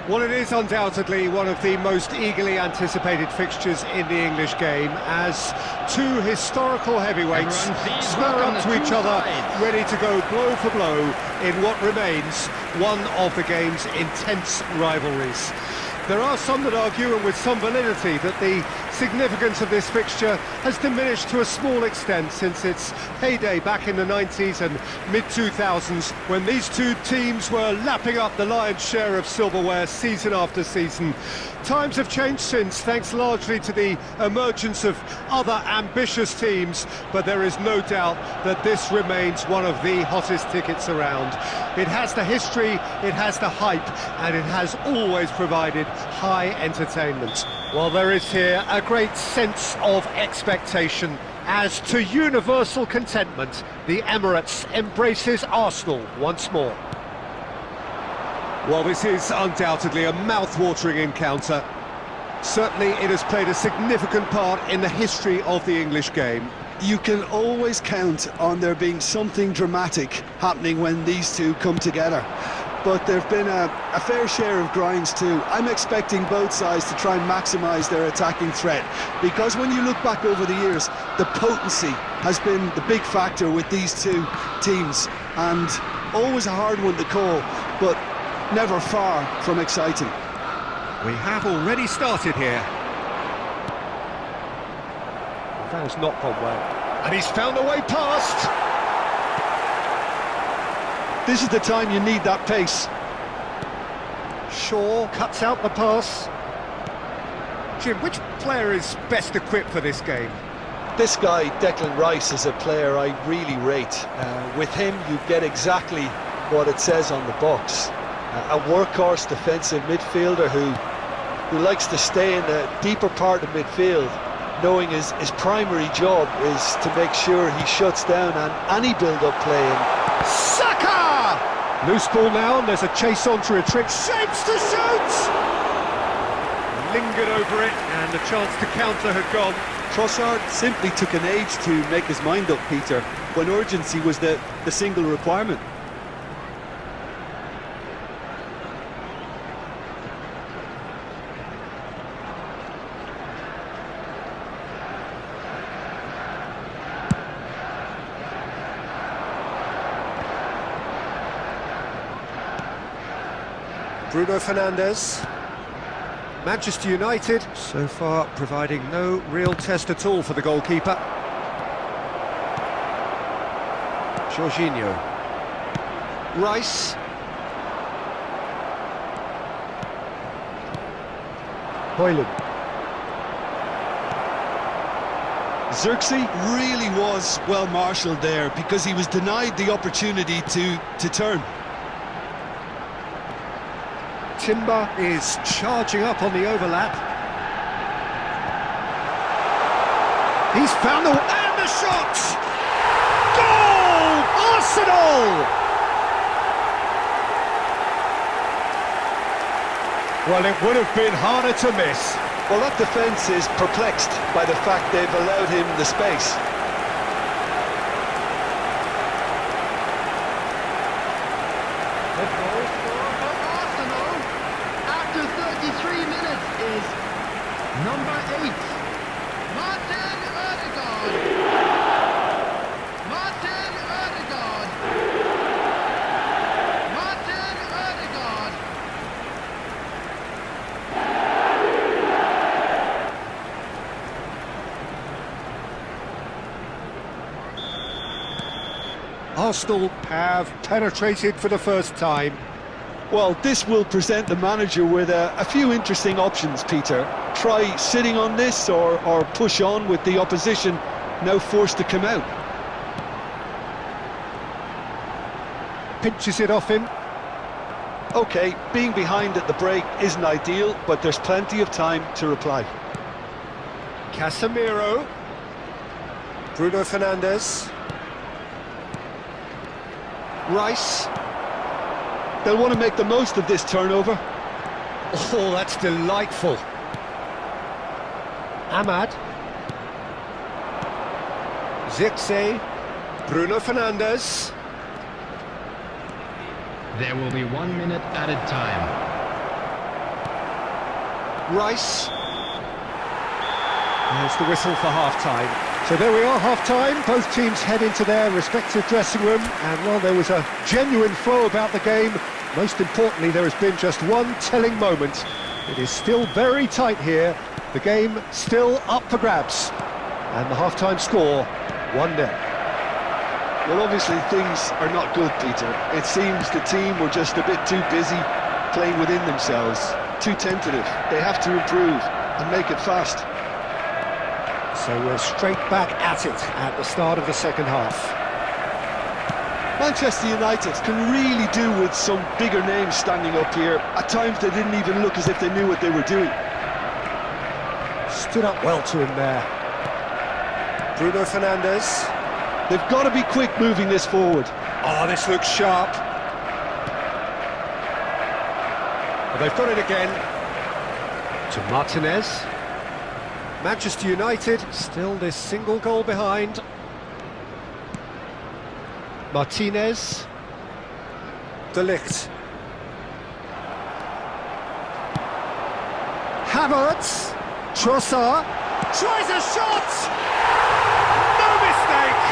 Well, it is undoubtedly one of the most eagerly anticipated fixtures in the English game, as two historical heavyweights square up to each other, ready to go blow for blow in what remains one of the game's intense rivalries. There are some that argue, and with some validity, that the significance of this fixture has diminished to a small extent since its heyday back in the 90s and mid-2000s, when these two teams were lapping up the lion's share of silverware season after season. Times have changed since, thanks largely to the emergence of other ambitious teams, but there is no doubt that this remains one of the hottest tickets around. It has the history, it has the hype, and it has always provided high entertainment. Well, there is here a great sense of expectation, as to universal contentment, the Emirates embraces Arsenal once more. Well, this is undoubtedly a mouth-watering encounter. Certainly it has played a significant part in the history of the English game. You can always count on there being something dramatic happening when these two come together. But there have been a fair share of grinds too. I'm expecting both sides to try and maximise their attacking threat, because when you look back over the years, the potency has been the big factor with these two teams, and always a hard one to call, but never far from exciting. We have already started here. That has not gone well. And he's found a way past! This is the time you need that pace. Shaw cuts out the pass. Jim, which player is best equipped for this game? This guy, Declan Rice, is a player I really rate. With him, you get exactly what it says on the box. A workhorse defensive midfielder who likes to stay in the deeper part of midfield, knowing his primary job is to make sure he shuts down any build-up play. Saka! Loose ball now, and there's a chase on to a trick. Shapes to shoot! Lingered over it, and the chance to counter had gone. Trossard simply took an age to make his mind up, Peter, when urgency was the single requirement. Bruno Fernandes. Manchester United, so far providing no real test at all for the goalkeeper. Jorginho. Rice. Højlund. Xerxes really was well marshalled there, because he was denied the opportunity to turn. Timber is charging up on the overlap. He's found the... and the shot! Goal! Arsenal! Well, it would have been harder to miss. Well, that defence is perplexed by the fact they've allowed him the space. Number 8, Martin Ødegaard. Martin Ødegaard. Martin Ødegaard. Arsenal have penetrated for the first time. Well, this will present the manager with a few interesting options, Peter. Try sitting on this or push on with the opposition now forced to come out. Pinches it off him. OK, being behind at the break isn't ideal, but there's plenty of time to reply. Casemiro. Bruno Fernandes. Rice. They'll want to make the most of this turnover. Oh, that's delightful. Ahmad. Zirkzee. Bruno Fernandes. There will be 1 minute added time. Rice. There's the whistle for half-time. So there we are, half-time. Both teams head into their respective dressing room, and while there was a genuine flow about the game, most importantly, there has been just one telling moment. It is still very tight here. The game still up for grabs. And the half-time score, 1-0. Well, obviously things are not good, Peter. It seems the team were just a bit too busy playing within themselves, too tentative. They have to improve and make it fast. So we're straight back at it at the start of the second half. Manchester United can really do with some bigger names standing up here. At times they didn't even look as if they knew what they were doing. Stood up well to him there. Bruno Fernandes. They've got to be quick moving this forward. Oh, this looks sharp. Well, they've got it again. To Martinez. Manchester United still this single goal behind. Martinez. De Ligt. Havertz. Trossard. Tries a shot! No mistake!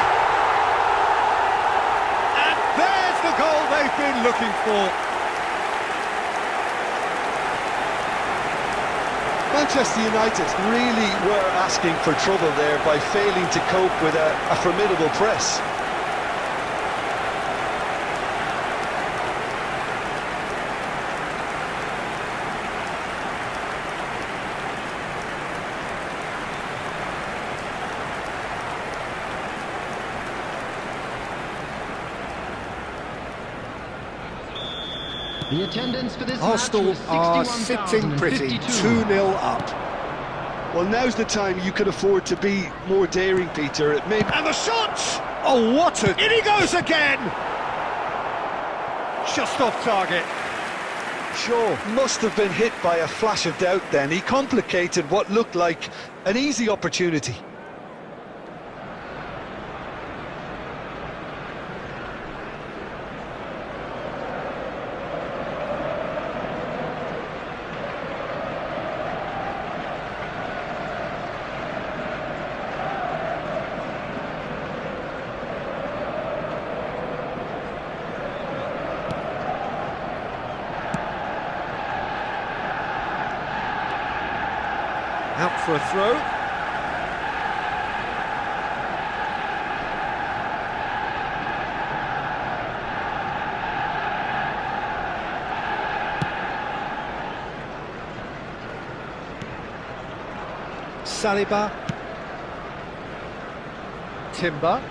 And there's the goal they've been looking for. Manchester United really were asking for trouble there by failing to cope with a formidable press. The attendance for this Arsenal match are was sitting pretty, 61,052. 2-0 up. Well, now's the time you could afford to be more daring, Peter. It may... And the shot! Oh, what a... In he goes again! Just off target. Shaw must have been hit by a flash of doubt then. He complicated what looked like an easy opportunity. Out for a throw. Saliba. Timber.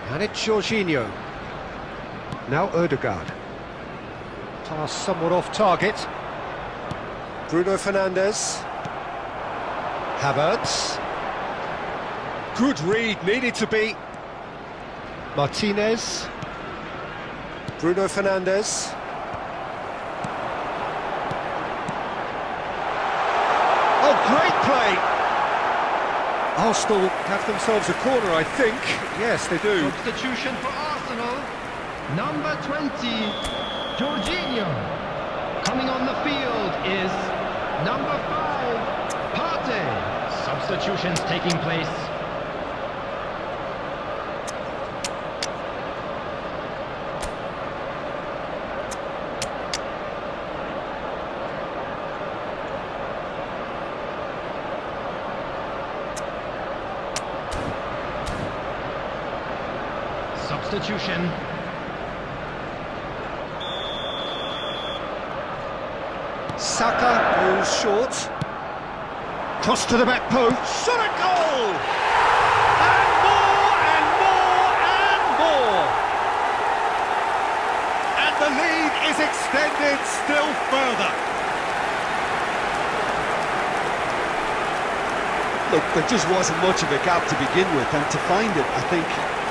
And it's Jorginho. Now Ødegaard. Pass somewhat off target. Bruno Fernandes. Havertz. Good read, needed to be. Martinez. Bruno Fernandes. Oh, great play! Arsenal have themselves a corner, I think. Yes, they do. Substitution for Arsenal. Number 20, Jorginho. Coming on the field is number 5, Partey. Substitutions taking place. substitution. Saka goes short. Cross to the back post. Shot a goal! And more and more and more. And the lead is extended still further. Look, there just wasn't much of a gap to begin with, and to find it, I think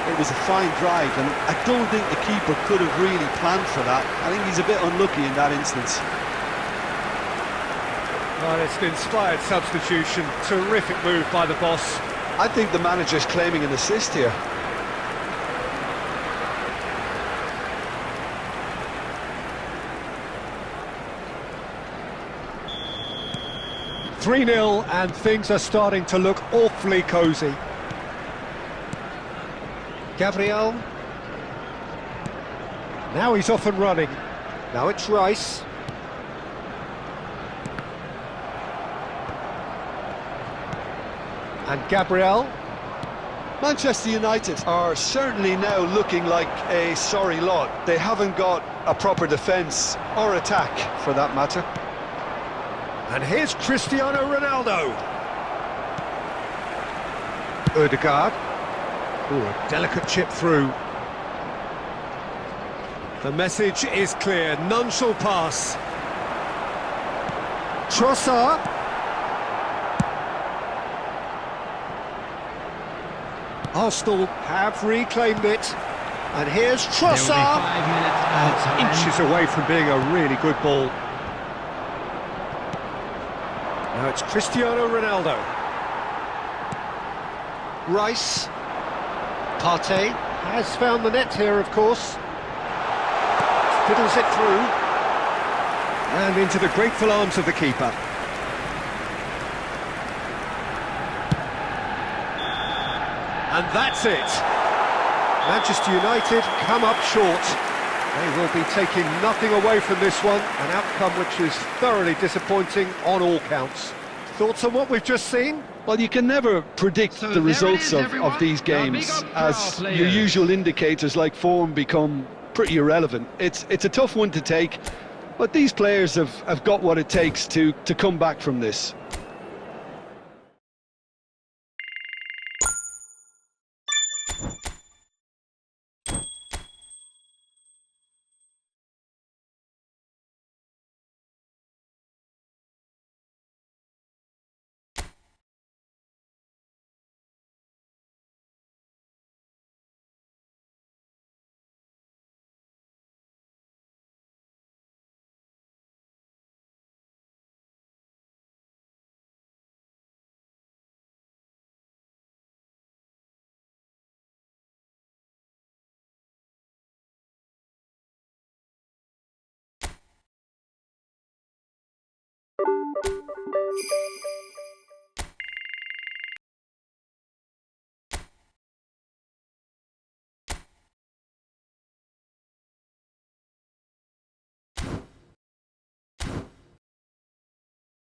it was a fine drive, and I don't think the keeper could have really planned for that. I think he's a bit unlucky in that instance. Well, it's an inspired substitution. Terrific move by the boss. I think the manager's claiming an assist here. (3-0) and things are starting to look awfully cosy. Gabriel. Now he's off and running. Now it's Rice. And Gabriel. Manchester United Are certainly now looking like a sorry lot. They haven't got a proper defence or attack, for that matter. And here's Cristiano Ronaldo. Odegaard. Ooh, a delicate chip through. The message is clear. None shall pass. Trossard. Arsenal have reclaimed it. And here's There will be Trossard. 5 minutes added time. Inches away from being a really good ball. Now it's Cristiano Ronaldo. Rice. Partey has found the net here, of course. Fiddles it through. And into the grateful arms of the keeper. And that's it. Manchester United come up short. They will be taking nothing away from this one, an outcome which is thoroughly disappointing on all counts. Thoughts on what we've just seen? Well, you can never predict So the there it results is, of everyone. these The big games, up as pro your players. usual indicators like form become pretty irrelevant. It's a tough one to take, but these players have got what it takes to come back from this.